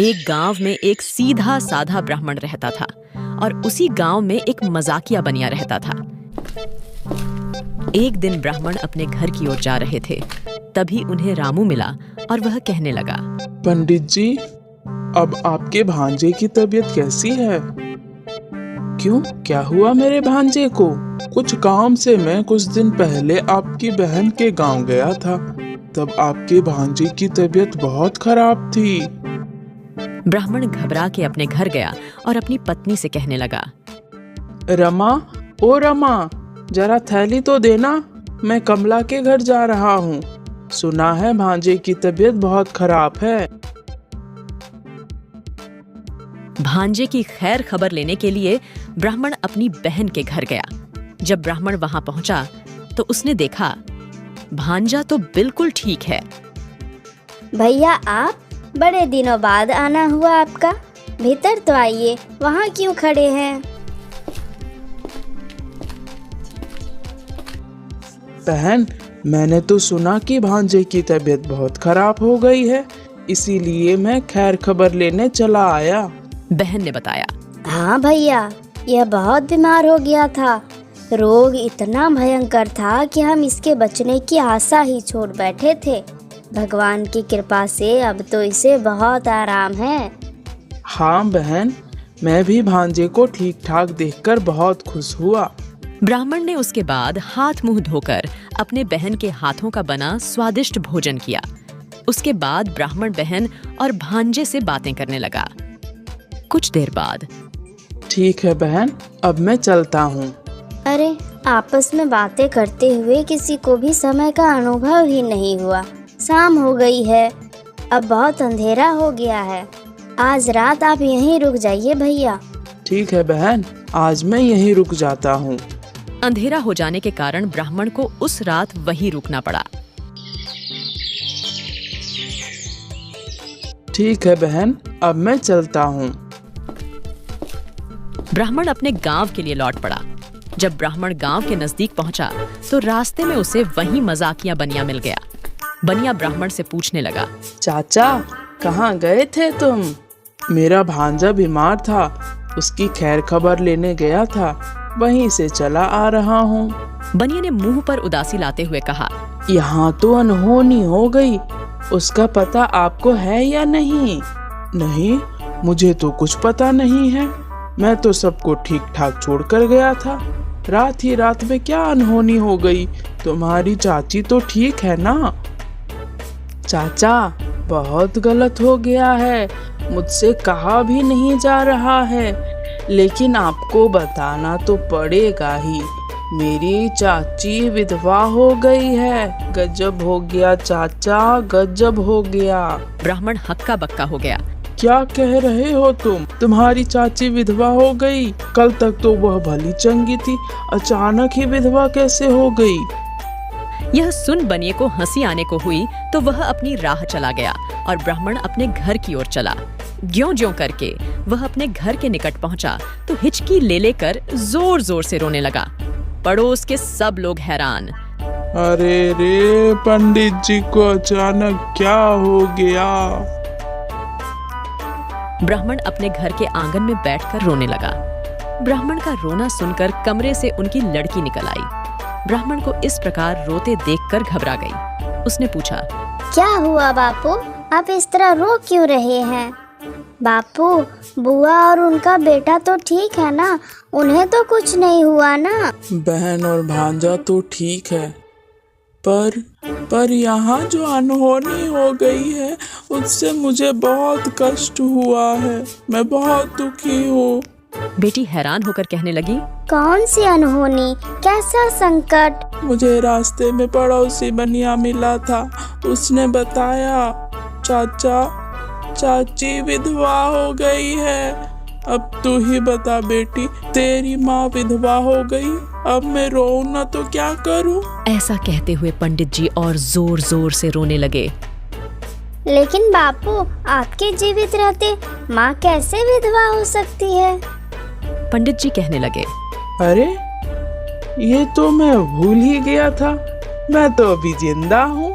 एक गांव में एक सीधा साधा ब्राह्मण रहता था और उसी गांव में एक मजाकिया बनिया रहता था। एक दिन ब्राह्मण अपने घर की ओर जा रहे थे, तभी उन्हें रामू मिला और वह कहने लगा, पंडित जी, अब आपके भांजे की तबीयत कैसी है? क्यों, क्या हुआ मेरे भांजे को? कुछ काम से मैं कुछ दिन पहले आपकी बहन के गांव गया था, तब आपके भांजे की तबीयत बहुत खराब थी। ब्राह्मण घबरा के अपने घर गया और अपनी पत्नी से कहने लगा, रमा, ओ रमा, जरा थैली तो देना, मैं कमला के घर जा रहा हूँ। सुना है भांजे की तबीयत बहुत खराब है। भांजे की खैर खबर लेने के लिए ब्राह्मण अपनी बहन के घर गया। जब ब्राह्मण वहां पहुंचा तो उसने देखा भांजा तो बिल्कुल ठीक है। भैया, आप बड़े दिनों बाद आना हुआ आपका, भीतर तो आइए, वहाँ क्यों खड़े हैं? बहन, मैंने तो सुना कि भांजे की तबीयत बहुत खराब हो गई है, इसीलिए मैं खैर खबर लेने चला आया। बहन ने बताया। हाँ भैया, यह बहुत बीमार हो गया था। रोग इतना भयंकर था कि हम इसके बचने की आशा ही छोड़ बैठे थे। भगवान की कृपा से अब तो इसे बहुत आराम है। हाँ बहन, मैं भी भांजे को ठीक ठाक देखकर बहुत खुश हुआ। ब्राह्मण ने उसके बाद हाथ मुंह धोकर अपने बहन के हाथों का बना स्वादिष्ट भोजन किया। उसके बाद ब्राह्मण बहन और भांजे से बातें करने लगा। कुछ देर बाद, ठीक है बहन, अब मैं चलता हूँ। अरे, आपस में बातें करते हुए किसी को भी समय का अनुभव ही नहीं हुआ। शाम हो गई है, अब बहुत अंधेरा हो गया है। आज रात आप यहीं रुक जाइए भैया। ठीक है बहन, आज मैं यहीं रुक जाता हूँ। अंधेरा हो जाने के कारण ब्राह्मण को उस रात वहीं रुकना पड़ा। ठीक है बहन, अब मैं चलता हूँ। ब्राह्मण अपने गांव के लिए लौट पड़ा। जब ब्राह्मण गांव के नजदीक पहुंचा तो रास्ते में उसे वहीं मजाकिया बनिया मिल गया। बनिया ब्राह्मण से पूछने लगा, चाचा, कहाँ गए थे तुम? मेरा भांजा बीमार था, उसकी खैर खबर लेने गया था, वहीं से चला आ रहा हूँ। बनिया ने मुंह पर उदासी लाते हुए कहा, यहाँ तो अनहोनी हो गई। उसका पता आपको है या नहीं? नहीं, मुझे तो कुछ पता नहीं है। मैं तो सबको ठीक ठाक छोड़ कर गया था। रात ही रात में क्या अनहोनी हो गई? तुम्हारी चाची तो ठीक है ना? चाचा, बहुत गलत हो गया है, मुझसे कहा भी नहीं जा रहा है, लेकिन आपको बताना तो पड़ेगा ही। मेरी चाची विधवा हो गई है। गजब हो गया चाचा, गजब हो गया। ब्राह्मण हक्का बक्का हो गया। क्या कह रहे हो तुम? तुम्हारी चाची विधवा हो गई? कल तक तो वह भली चंगी थी, अचानक ही विधवा कैसे हो गई? यह सुन बनिए को हंसी आने को हुई तो वह अपनी राह चला गया और ब्राह्मण अपने घर की ओर चला। ज्यों-ज्यों करके वह अपने घर के निकट पहुंचा तो हिचकी ले लेकर जोर जोर से रोने लगा। पड़ोस के सब लोग हैरान। अरे रे, पंडित जी को अचानक क्या हो गया? ब्राह्मण अपने घर के आंगन में बैठकर रोने लगा। ब्राह्मण का रोना सुनकर कमरे से उनकी लड़की निकल आई। ब्राह्मण को इस प्रकार रोते देखकर घबरा गई। उसने पूछा, क्या हुआ बापू, आप इस तरह रो क्यों रहे हैं? बापू, बुआ और उनका बेटा तो ठीक है ना? उन्हें तो कुछ नहीं हुआ ना? बहन और भांजा तो ठीक है, पर यहाँ जो अनहोनी हो गई है उससे मुझे बहुत कष्ट हुआ है। मैं बहुत दुखी हूँ। बेटी हैरान होकर कहने लगी, कौन सी अनहोनी, कैसा संकट? मुझे रास्ते में पड़ोसी बनिया मिला था, उसने बताया चाची विधवा हो गई है। अब तू ही बता बेटी, तेरी माँ विधवा हो गई, अब मैं रोऊं ना तो क्या करूं? ऐसा कहते हुए पंडित जी और जोर जोर से रोने लगे। लेकिन बापू, आपके जीवित रहते माँ कैसे विधवा हो सकती है? पंडित जी कहने लगे, अरे, ये तो मैं भूल ही गया था, मैं तो अभी जिंदा हूँ।